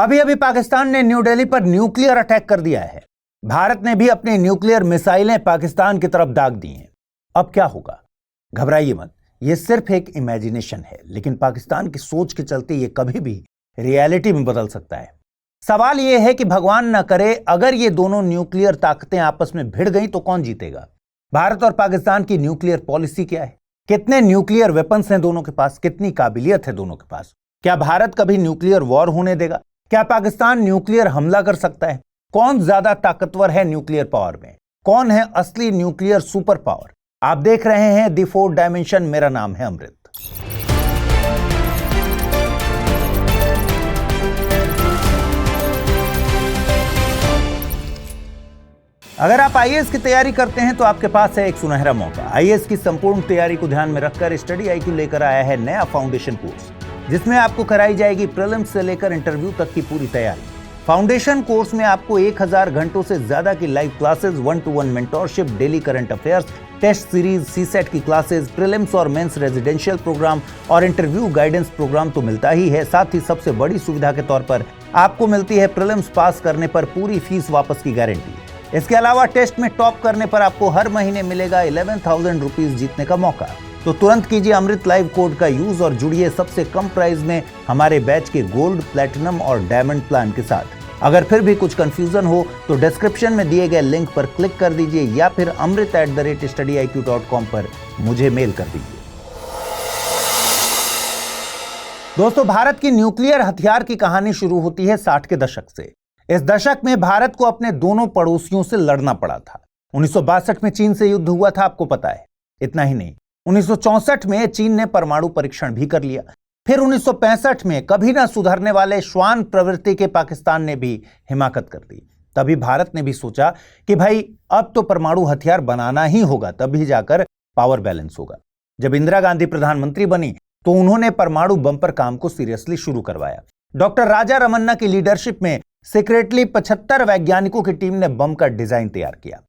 अभी अभी पाकिस्तान ने न्यू दिल्ली पर न्यूक्लियर अटैक कर दिया है। भारत ने भी अपनी न्यूक्लियर मिसाइलें पाकिस्तान की तरफ दाग दी हैं। अब क्या होगा? घबराइए मत, यह सिर्फ एक इमेजिनेशन है, लेकिन पाकिस्तान की सोच के चलते यह कभी भी रियलिटी में बदल सकता है। सवाल यह है कि भगवान न करे अगर ये दोनों न्यूक्लियर ताकतें आपस में भिड़ गई तो कौन जीतेगा? भारत और पाकिस्तान की न्यूक्लियर पॉलिसी क्या है? कितने न्यूक्लियर वेपन्स हैं दोनों के पास? कितनी काबिलियत है दोनों के पास? क्या भारत कभी न्यूक्लियर वॉर होने देगा? क्या पाकिस्तान न्यूक्लियर हमला कर सकता है? कौन ज्यादा ताकतवर है न्यूक्लियर पावर में? कौन है असली न्यूक्लियर सुपर पावर? आप देख रहे हैं द फोर्थ डायमेंशन। मेरा नाम है अमृत। अगर आप आईएएस की तैयारी करते हैं तो आपके पास है एक सुनहरा मौका। आईएएस की संपूर्ण तैयारी को ध्यान में रखकर स्टडी IQ लेकर आया है नया फाउंडेशन कोर्स, जिसमें आपको कराई जाएगी प्रीलिम्स से लेकर इंटरव्यू तक की पूरी तैयारी। फाउंडेशन कोर्स में आपको 1000 घंटों से ज्यादा की live classes, 1-to-1 mentorship, daily current affairs, test series, CSAT की क्लासेस, प्रीलिम्स और मेंस रेजिडेंशियल प्रोग्राम और इंटरव्यू गाइडेंस प्रोग्राम तो मिलता ही है। साथ ही सबसे बड़ी सुविधा के तौर पर आपको मिलती है प्रीलिम्स पास करने पर पूरी फीस वापस की गारंटी। इसके अलावा टेस्ट में टॉप करने पर आपको हर महीने मिलेगा 11,000 रुपीज जीतने का मौका। तो तुरंत कीजिए अमृत लाइव कोड का यूज और जुड़िए सबसे कम प्राइस में हमारे बैच के गोल्ड, प्लैटिनम और डायमंड प्लान के साथ। अगर फिर भी कुछ कंफ्यूजन हो तो डिस्क्रिप्शन में दिए गए लिंक पर क्लिक कर दीजिए या फिर amrit@studiiq.com पर मुझे मेल कर दीजिए। दोस्तों, भारत की न्यूक्लियर हथियार की कहानी शुरू होती है 60 के दशक से। इस दशक में भारत को अपने दोनों पड़ोसियों से लड़ना पड़ा था। 1962 में चीन से युद्ध हुआ था, आपको पता है। इतना ही नहीं, 1964 में चीन ने परमाणु परीक्षण भी कर लिया। फिर 1965 में कभी ना सुधरने वाले श्वान प्रवृत्ति के पाकिस्तान ने भी हिमाकत कर दी। तभी भारत ने भी सोचा कि भाई अब तो परमाणु हथियार बनाना ही होगा, तभी जाकर पावर बैलेंस होगा। जब इंदिरा गांधी प्रधानमंत्री बनी तो उन्होंने परमाणु बम पर काम को सीरियसली शुरू करवाया। डॉक्टर राजा रमन्ना की लीडरशिप में सीक्रेटली 75 वैज्ञानिकों की टीम ने बम का डिजाइन तैयार किया।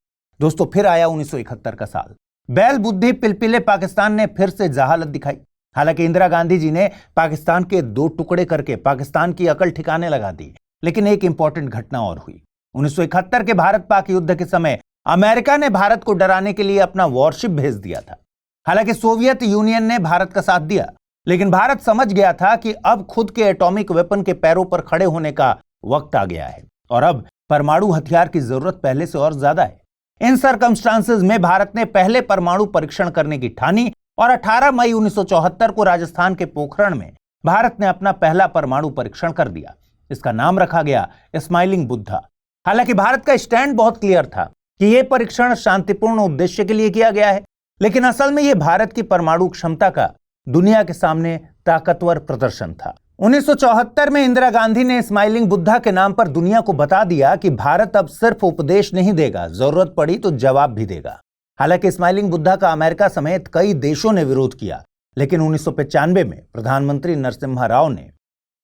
दोस्तों, फिर आया 1971 का साल। बैल बुद्धि पिलपिले पाकिस्तान ने फिर से जहालत दिखाई। हालांकि इंदिरा गांधी जी ने पाकिस्तान के 2 टुकड़े करके पाकिस्तान की अकल ठिकाने लगा दी, लेकिन एक इंपॉर्टेंट घटना और हुई। 1971 के भारत पाक युद्ध के समय अमेरिका ने भारत को डराने के लिए अपना वॉरशिप भेज दिया था। हालांकि सोवियत यूनियन ने भारत का साथ दिया, लेकिन भारत समझ गया था कि अब खुद के एटॉमिक वेपन के पैरों पर खड़े होने का वक्त आ गया है और अब परमाणु हथियार की जरूरत पहले से और ज्यादा है। इन सर्कमस्टांसेस में भारत ने पहले परमाणु परीक्षण करने की ठानी और 18 मई 1974 को राजस्थान के पोखरण में भारत ने अपना पहला परमाणु परीक्षण कर दिया। इसका नाम रखा गया स्माइलिंग बुद्धा। हालांकि भारत का स्टैंड बहुत क्लियर था कि यह परीक्षण शांतिपूर्ण उद्देश्य के लिए किया गया है, लेकिन असल में यह भारत की परमाणु क्षमता का दुनिया के सामने ताकतवर प्रदर्शन था। 1974 में इंदिरा गांधी ने स्माइलिंग बुद्धा के नाम पर दुनिया को बता दिया कि भारत अब सिर्फ उपदेश नहीं देगा, जरूरत पड़ी तो जवाब भी देगा। हालांकि स्माइलिंग बुद्धा का अमेरिका समेत कई देशों ने विरोध किया, लेकिन 1995 में प्रधानमंत्री नरसिम्हा राव ने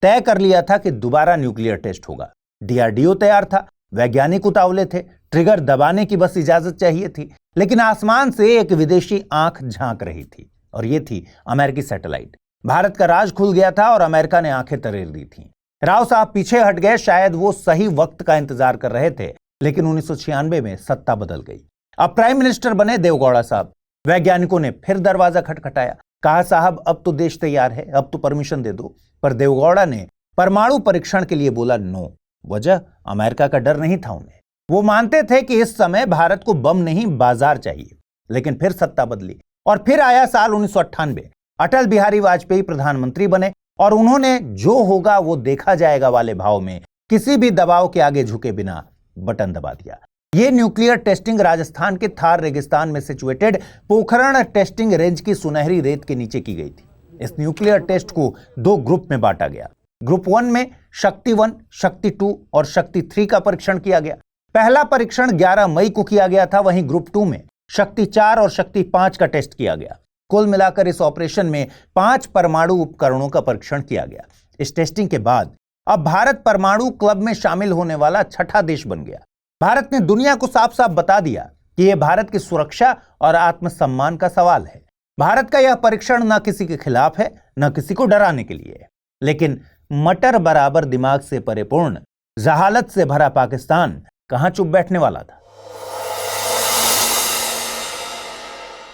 तय कर लिया था कि दोबारा न्यूक्लियर टेस्ट होगा। DRDO तैयार था, वैज्ञानिक उतावले थे, ट्रिगर दबाने की बस इजाजत चाहिए थी। लेकिन आसमान से एक विदेशी आंख झांक रही थी और ये थी अमेरिकी सैटेलाइट। भारत का राज खुल गया था और अमेरिका ने आंखें तरेर दी थी। राव साहब पीछे हट गए, शायद वो सही वक्त का इंतजार कर रहे थे। लेकिन 1996 में सत्ता बदल गई। अब प्राइम मिनिस्टर बने देवगौड़ा साहब। वैज्ञानिकों ने फिर दरवाजा खटखटाया, कहा साहब अब तो देश तैयार है, अब तो परमिशन दे दो। पर देवगौड़ा ने परमाणु परीक्षण के लिए बोला नो। वजह, अमेरिका का डर नहीं था उन्हें। वो मानते थे कि इस समय भारत को बम नहीं बाजार चाहिए। लेकिन फिर सत्ता बदली और फिर आया साल 1998। अटल बिहारी वाजपेयी प्रधानमंत्री बने और उन्होंने जो होगा वो देखा जाएगा वाले भाव में किसी भी दबाव के आगे झुके बिना बटन दबा दिया। ये न्यूक्लियर टेस्टिंग राजस्थान के थार रेगिस्तान में सिचुएटेड पोखरण टेस्टिंग रेंज की सुनहरी रेत के नीचे की गई थी। इस न्यूक्लियर टेस्ट को 2 ग्रुप में बांटा गया। ग्रुप 1 में शक्ति 1, शक्ति 2 और शक्ति 3 का परीक्षण किया गया। पहला परीक्षण 11 मई को किया गया था। वहीं ग्रुप 2 में शक्ति 4 और शक्ति 5 का टेस्ट किया गया। कुल मिलाकर इस ऑपरेशन में 5 परमाणु उपकरणों का परीक्षण किया गया। इस टेस्टिंग के बाद अब भारत परमाणु क्लब में शामिल होने वाला 6ठा देश बन गया। भारत ने दुनिया को साफ साफ बता दिया कि यह भारत की सुरक्षा और आत्मसम्मान का सवाल है। भारत का यह परीक्षण न किसी के खिलाफ है, न किसी को डराने के लिए है। लेकिन मटर बराबर दिमाग से परिपूर्ण जहालत से भरा पाकिस्तान कहां चुप बैठने वाला था।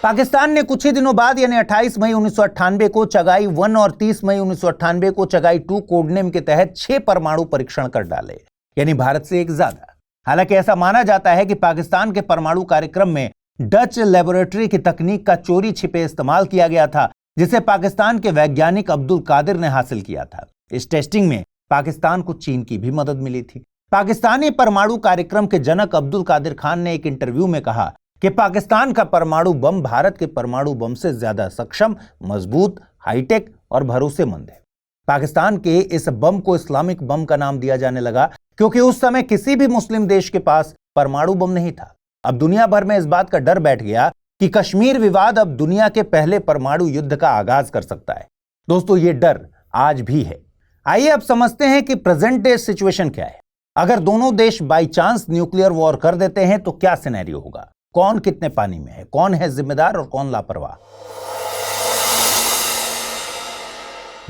पाकिस्तान ने कुछ ही दिनों बाद यानी 28 मई 1998 को चगाई 1 और 30 मई 1998 को चगाई 2 कोडनेम के तहत 6 परमाणु परीक्षण कर डाले, यानी भारत से एक ज्यादा। हालांकि ऐसा माना जाता है कि पाकिस्तान के परमाणु कार्यक्रम में डच लेबोरेटरी की तकनीक का चोरी छिपे इस्तेमाल किया गया था, जिसे पाकिस्तान के वैज्ञानिक अब्दुल कादिर ने हासिल किया था। इस टेस्टिंग में पाकिस्तान को चीन की भी मदद मिली थी। पाकिस्तानी परमाणु कार्यक्रम के जनक अब्दुल कादिर खान ने एक इंटरव्यू में कहा कि पाकिस्तान का परमाणु बम भारत के परमाणु बम से ज्यादा सक्षम, मजबूत, हाईटेक और भरोसेमंद है। पाकिस्तान के इस बम को इस्लामिक बम का नाम दिया जाने लगा क्योंकि उस समय किसी भी मुस्लिम देश के पास परमाणु बम नहीं था। अब दुनिया भर में इस बात का डर बैठ गया कि कश्मीर विवाद अब दुनिया के पहले परमाणु युद्ध का आगाज कर सकता है। दोस्तों, ये डर आज भी है। आइए अब समझते हैं कि प्रेजेंट डे सिचुएशन क्या है। अगर दोनों देश बाई चांस न्यूक्लियर वॉर कर देते हैं तो क्या सिनेरियो होगा, कौन कितने पानी में है, कौन है जिम्मेदार और कौन लापरवाह।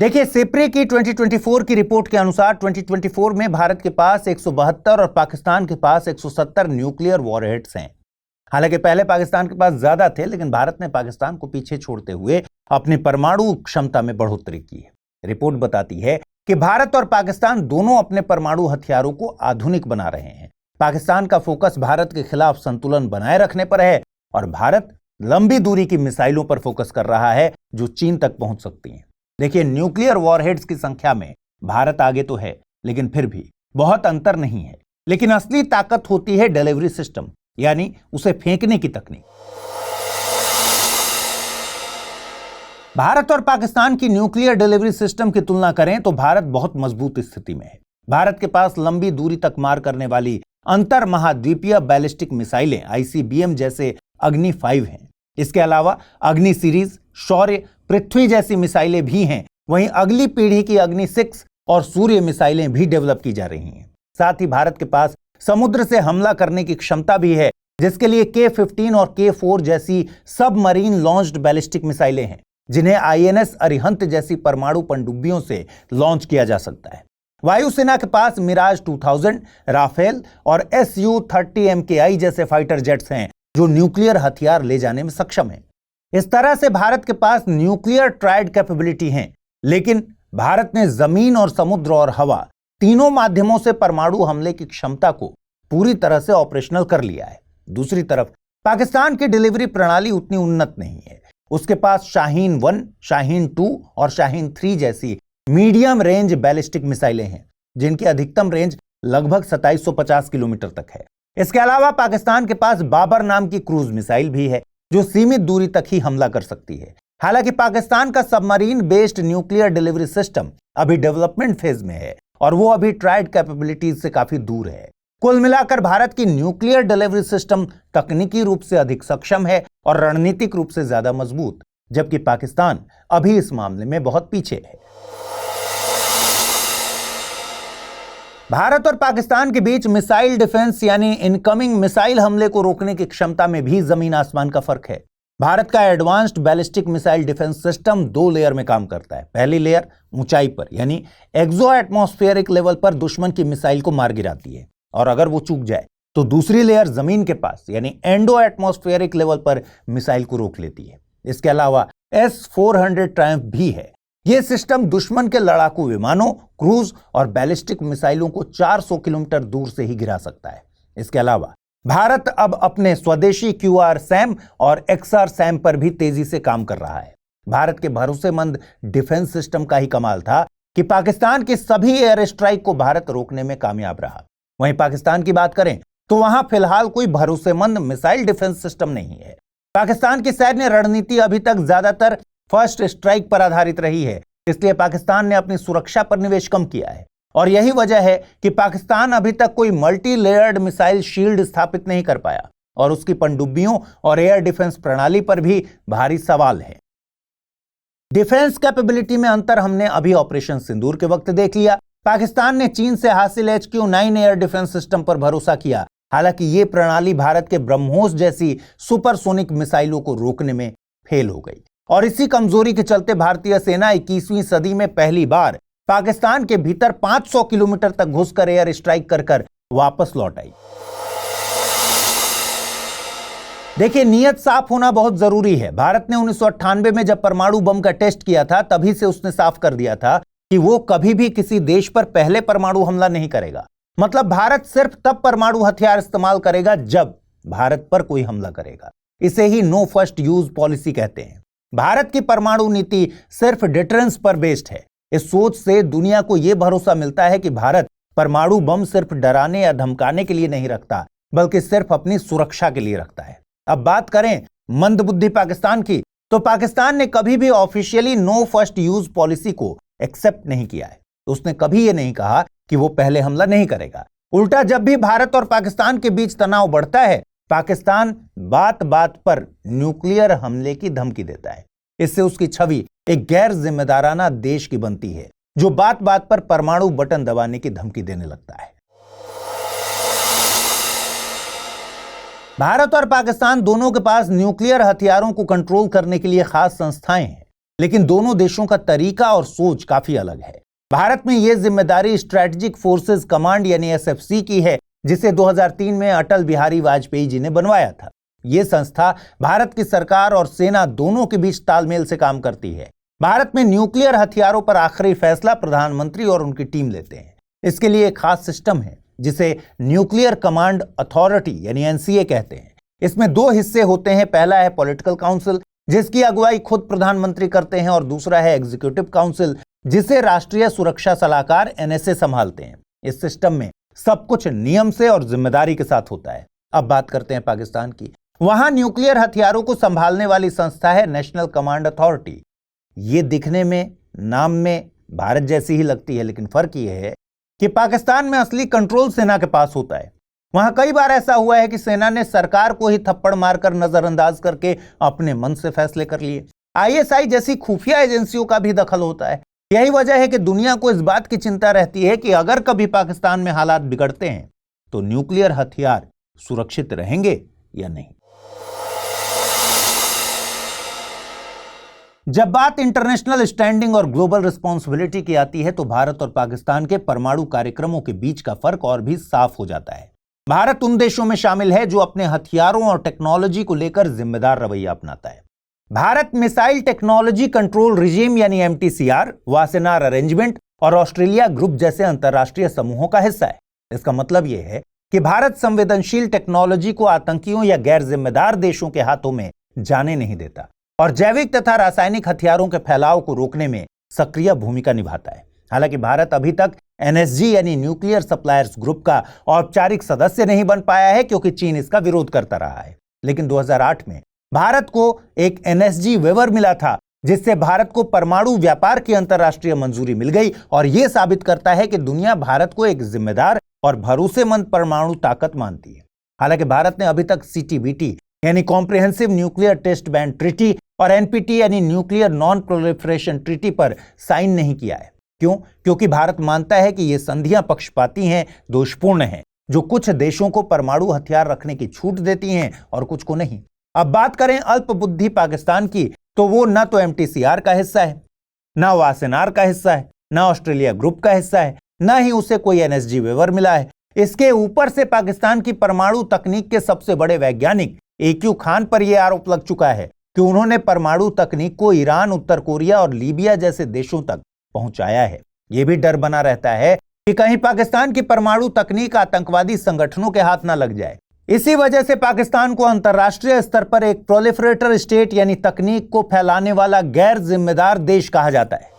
देखिए, सिप्री की 2024 की रिपोर्ट के अनुसार 2024 में भारत के पास 172 और पाकिस्तान के पास 170 न्यूक्लियर वॉरहेड्स हैं। हालांकि पहले पाकिस्तान के पास ज्यादा थे, लेकिन भारत ने पाकिस्तान को पीछे छोड़ते हुए अपनी परमाणु क्षमता में बढ़ोतरी की है। रिपोर्ट बताती है कि भारत और पाकिस्तान दोनों अपने परमाणु हथियारों को आधुनिक बना रहे हैं। पाकिस्तान का फोकस भारत के खिलाफ संतुलन बनाए रखने पर है और भारत लंबी दूरी की मिसाइलों पर फोकस कर रहा है जो चीन तक पहुंच सकती हैं। देखिए, न्यूक्लियर वॉरहेड्स की संख्या में भारत आगे तो है, लेकिन फिर भी बहुत अंतर नहीं है। लेकिन असली ताकत होती है डिलीवरी सिस्टम, यानी उसे फेंकने की तकनीक। भारत और पाकिस्तान की न्यूक्लियर डिलीवरी सिस्टम की तुलना करें तो भारत बहुत मजबूत स्थिति में है। भारत के पास लंबी दूरी तक मार करने वाली अंतर महाद्वीपीय बैलिस्टिक मिसाइलें ICBM जैसे अग्नि 5 हैं। इसके अलावा अग्नि सीरीज, शौर्य, पृथ्वी जैसी मिसाइलें भी हैं। वहीं अगली पीढ़ी की अग्नि 6 और सूर्य मिसाइलें भी डेवलप की जा रही हैं। साथ ही भारत के पास समुद्र से हमला करने की क्षमता भी है, जिसके लिए K-15 और K-4 जैसी सबमरीन लॉन्च्ड बैलिस्टिक मिसाइलें हैं, जिन्हें INS अरिहंत जैसी परमाणु पनडुब्बियों से लॉन्च किया जा सकता है। वायुसेना के पास मिराज 2000, राफेल और Su-30 MKI जैसे फाइटर जेट्स हैं जो न्यूक्लियर हथियार ले जाने में सक्षम हैं। इस तरह से भारत के पास न्यूक्लियर ट्राइड कैपेबिलिटी है, लेकिन भारत ने जमीन और समुद्र और हवा तीनों माध्यमों से परमाणु हमले की क्षमता को पूरी तरह से ऑपरेशनल कर लिया है। दूसरी तरफ पाकिस्तान की डिलीवरी प्रणाली उतनी उन्नत नहीं है। उसके पास शाहीन 1, शाहीन 2 और शाहीन 3 जैसी मीडियम रेंज बैलिस्टिक मिसाइलें हैं, जिनकी अधिकतम रेंज लगभग 2750 किलोमीटर तक है। इसके अलावा पाकिस्तान के पास बाबर नाम की क्रूज मिसाइल भी है जो सीमित दूरी तक ही हमला कर सकती है। हालांकि पाकिस्तान का submarine based nuclear delivery system अभी डेवलपमेंट फेज में है और वो अभी ट्राइड कैपेबिलिटीज से काफी दूर है। कुल मिलाकर भारत की न्यूक्लियर डिलीवरी सिस्टम तकनीकी रूप से अधिक सक्षम है और रणनीतिक रूप से ज्यादा मजबूत, जबकि पाकिस्तान अभी इस मामले में बहुत पीछे है। भारत और पाकिस्तान के बीच मिसाइल डिफेंस यानी इनकमिंग मिसाइल हमले को रोकने की क्षमता में भी जमीन आसमान का फर्क है। भारत का advanced ballistic missile defence system 2 layer में काम करता है। पहली लेयर ऊंचाई पर यानी एक्सो एटमॉस्फेरिक लेवल पर दुश्मन की मिसाइल को मार गिराती है, और अगर वो चूक जाए तो दूसरी लेयर जमीन के पास यानी एंडो एटमॉस्फेरिक लेवल पर मिसाइल को रोक लेती है। इसके अलावा S-400 ट्रायम्फ भी है। यह सिस्टम दुश्मन के लड़ाकू विमानों, क्रूज और बैलिस्टिक मिसाइलों को 400 किलोमीटर दूर से ही गिरा सकता है। इसके अलावा भारत अब अपने स्वदेशी QR-SAM और XR-SAM पर भी तेजी से काम कर रहा है। भारत के भरोसेमंद डिफेंस सिस्टम का ही कमाल था कि पाकिस्तान की सभी एयर स्ट्राइक को भारत रोकने में कामयाब रहा। वहीं पाकिस्तान की बात करें तो वहां फिलहाल कोई भरोसेमंद मिसाइल डिफेंस सिस्टम नहीं है। पाकिस्तान की सैन्य रणनीति अभी तक ज्यादातर फर्स्ट स्ट्राइक पर आधारित रही है, इसलिए पाकिस्तान ने अपनी सुरक्षा पर निवेश कम किया है। और यही वजह है कि पाकिस्तान अभी तक कोई मल्टी लेयर्ड मिसाइल शील्ड स्थापित नहीं कर पाया और उसकी पनडुब्बियों और एयर डिफेंस प्रणाली पर भी भारी सवाल है। डिफेंस कैपेबिलिटी में अंतर हमने अभी ऑपरेशन सिंदूर के वक्त देख लिया। पाकिस्तान ने चीन से हासिल HQ-9 एयर डिफेंस सिस्टम पर भरोसा किया। हालांकि ये प्रणाली भारत के ब्रह्मोस जैसी सुपरसोनिक मिसाइलों को रोकने में फेल हो गई और इसी कमजोरी के चलते भारतीय सेना 21वीं सदी में पहली बार पाकिस्तान के भीतर 500 किलोमीटर तक घुसकर एयर स्ट्राइक कर वापस लौट आई। देखिए, नियत साफ होना बहुत जरूरी है। भारत ने 1998 में जब परमाणु बम का टेस्ट किया था, तभी से उसने साफ कर दिया था कि वो कभी भी किसी देश पर पहले परमाणु हमला नहीं करेगा। मतलब भारत सिर्फ तब परमाणु हथियार इस्तेमाल करेगा जब भारत पर कोई हमला करेगा। इसे ही नो फर्स्ट यूज पॉलिसी कहते हैं। भारत की परमाणु नीति सिर्फ डिटरेंस पर बेस्ड है। इस सोच से दुनिया को यह भरोसा मिलता है कि भारत परमाणु बम सिर्फ डराने या धमकाने के लिए नहीं रखता, बल्कि सिर्फ अपनी सुरक्षा के लिए रखता है। अब बात करें मंदबुद्धि पाकिस्तान की, तो पाकिस्तान ने कभी भी officially no first use policy को एक्सेप्ट नहीं किया है। उसने कभी यह नहीं कहा कि वो पहले हमला नहीं करेगा। उल्टा, जब भी भारत और पाकिस्तान के बीच तनाव बढ़ता है, पाकिस्तान बात बात पर न्यूक्लियर हमले की धमकी देता है। इससे उसकी छवि एक गैर जिम्मेदाराना देश की बनती है, जो बात बात पर परमाणु बटन दबाने की धमकी देने लगता है। भारत और पाकिस्तान दोनों के पास न्यूक्लियर हथियारों को कंट्रोल करने के लिए खास संस्थाएं हैं, लेकिन दोनों देशों का तरीका और सोच काफी अलग है। भारत में यह जिम्मेदारी स्ट्रेटेजिक फोर्सेस कमांड यानी एसएफसी की है, जिसे 2003 में अटल बिहारी वाजपेयी जी ने बनवाया था। यह संस्था भारत की सरकार और सेना दोनों के बीच तालमेल से काम करती है। भारत में न्यूक्लियर हथियारों पर आखिरी फैसला प्रधानमंत्री और उनकी टीम लेते हैं। इसके लिए एक खास सिस्टम है जिसे न्यूक्लियर कमांड अथॉरिटी यानी एनसीए कहते हैं। इसमें दो हिस्से होते हैं। पहला है पॉलिटिकल काउंसिल, जिसकी अगुवाई खुद प्रधानमंत्री करते हैं, और दूसरा है एग्जीक्यूटिव काउंसिल, जिसे राष्ट्रीय सुरक्षा सलाहकार एनएसए संभालते हैं। इस सिस्टम में सब कुछ नियम से और जिम्मेदारी के साथ होता है। अब बात करते हैं पाकिस्तान की। वहां न्यूक्लियर हथियारों को संभालने वाली संस्था है नेशनल कमांड अथॉरिटी। ये दिखने में, नाम में भारत जैसी ही लगती है, लेकिन फर्क यह है कि पाकिस्तान में असली कंट्रोल सेना के पास होता है। वहां कई बार ऐसा हुआ है कि सेना ने सरकार को ही थप्पड़ मारकर नजरअंदाज करके अपने मन से फैसले कर लिए। आईएसआई जैसी खुफिया एजेंसियों का भी दखल होता है। यही वजह है कि दुनिया को इस बात की चिंता रहती है कि अगर कभी पाकिस्तान में हालात बिगड़ते हैं तो न्यूक्लियर हथियार सुरक्षित रहेंगे या नहीं। जब बात इंटरनेशनल स्टैंडिंग और ग्लोबल रिस्पॉन्सिबिलिटी की आती है, तो भारत और पाकिस्तान के परमाणु कार्यक्रमों के बीच का फर्क और भी साफ हो जाता है। भारत उन देशों में शामिल है जो अपने हथियारों और टेक्नोलॉजी को लेकर जिम्मेदार रवैया अपनाता है। Bharat missile technology control regime यानी एमटीसीआर, वासेनार अरेंजमेंट और ऑस्ट्रेलिया ग्रुप जैसे अंतर्राष्ट्रीय समूहों का हिस्सा है। इसका मतलब यह है कि भारत संवेदनशील टेक्नोलॉजी को आतंकियों या गैर जिम्मेदार देशों के हाथों में जाने नहीं देता और जैविक तथा रासायनिक हथियारों के फैलाव को रोकने में सक्रिय भूमिका निभाता है। हालांकि भारत अभी तक एनएसजी यानी न्यूक्लियर सप्लायर्स ग्रुप का औपचारिक सदस्य नहीं बन पाया है, क्योंकि चीन इसका विरोध करता रहा है। लेकिन 2008 में भारत को एक एनएसजी वेवर मिला था, जिससे भारत को परमाणु व्यापार की अंतर्राष्ट्रीय मंजूरी मिल गई, और यह साबित करता है कि दुनिया भारत को एक जिम्मेदार और भरोसेमंद परमाणु ताकत मानती है। हालांकि भारत ने अभी तक सीटीबीटी यानी comprehensive nuclear test ban treaty और एनपीटी यानी न्यूक्लियर नॉन प्रोलिफरेशन ट्रीटी पर साइन नहीं किया है। क्यों? क्योंकि भारत मानता है कि ये संधियां पक्षपाती हैं, दोषपूर्ण हैं, जो कुछ देशों को परमाणु हथियार रखने की छूट देती हैं और कुछ को नहीं। अब बात करें अल्पबुद्धि पाकिस्तान की, तो वो न तो एमटीसीआर का हिस्सा है, न वासेनार का हिस्सा है, न ऑस्ट्रेलिया ग्रुप का हिस्सा है, न ही उसे कोई एनएसजी वेवर मिला है। इसके ऊपर से पाकिस्तान की परमाणु तकनीक के सबसे बड़े वैज्ञानिक AQ खान पर यह आरोप लग चुका है कि उन्होंने परमाणु तकनीक को ईरान, उत्तर कोरिया और लीबिया जैसे देशों तक पहुंचाया है। यह भी डर बना रहता है कि कहीं पाकिस्तान की परमाणु तकनीक आतंकवादी संगठनों के हाथ न लग जाए। इसी वजह से पाकिस्तान को अंतर्राष्ट्रीय स्तर पर एक प्रोलिफरेटर स्टेट यानी तकनीक को फैलाने वाला गैर जिम्मेदार देश कहा जाता है।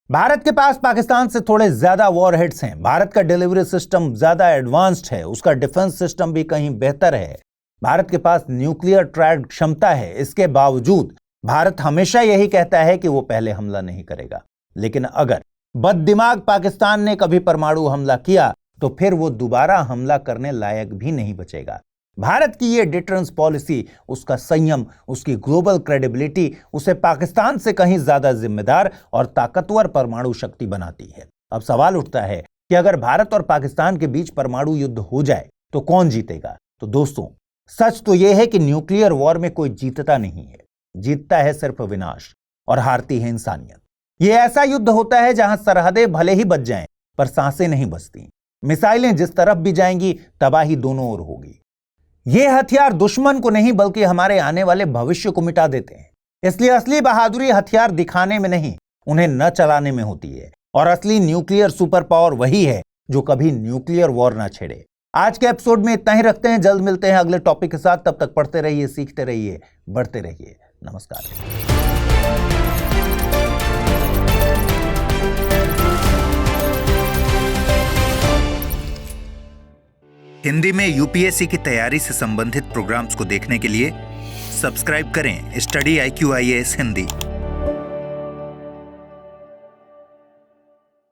भारत के पास पाकिस्तान से थोड़े ज्यादा वॉरहेड्स हैं। भारत का डिलीवरी सिस्टम ज्यादा एडवांस्ड है, उसका डिफेंस सिस्टम भी कहीं बेहतर है। भारत के पास न्यूक्लियर ट्रायड क्षमता है। इसके बावजूद भारत हमेशा यही कहता है कि वो पहले हमला नहीं करेगा। लेकिन अगर बददिमाग पाकिस्तान ने कभी परमाणु हमला किया तो फिर वो दोबारा हमला करने लायक भी नहीं बचेगा। भारत की ये डिटरेंस पॉलिसी, उसका संयम, उसकी ग्लोबल क्रेडिबिलिटी उसे पाकिस्तान से कहीं ज्यादा जिम्मेदार और ताकतवर परमाणु शक्ति बनाती है। अब सवाल उठता है कि अगर भारत और पाकिस्तान के बीच परमाणु युद्ध हो जाए तो कौन जीतेगा? तो दोस्तों, सच तो यह है कि न्यूक्लियर वॉर में कोई जीतता नहीं है, जीतता है सिर्फ विनाश। और हारती है इंसानियत। ये ऐसा युद्ध होता है जहां सरहदें भले ही बच जाएं, पर सांसें नहीं बचती। मिसाइलें जिस तरफ भी जाएंगी, तबाही दोनों ओर होगी। ये हथियार दुश्मन को नहीं बल्कि हमारे आने वाले भविष्य को मिटा देते हैं। इसलिए असली बहादुरी हथियार दिखाने में नहीं, उन्हें न चलाने में होती है। और असली न्यूक्लियर सुपर पावर वही है जो कभी न्यूक्लियर वॉर ना छेड़े। आज के एपिसोड में इतना ही रखते हैं। जल्द मिलते हैं अगले टॉपिक के साथ। तब तक पढ़ते रहिए, सीखते रहिए, बढ़ते रहिए। नमस्कार। हिंदी में यूपीएससी की तैयारी से संबंधित प्रोग्राम्स को देखने के लिए सब्सक्राइब करें स्टडी IQ IAS हिंदी।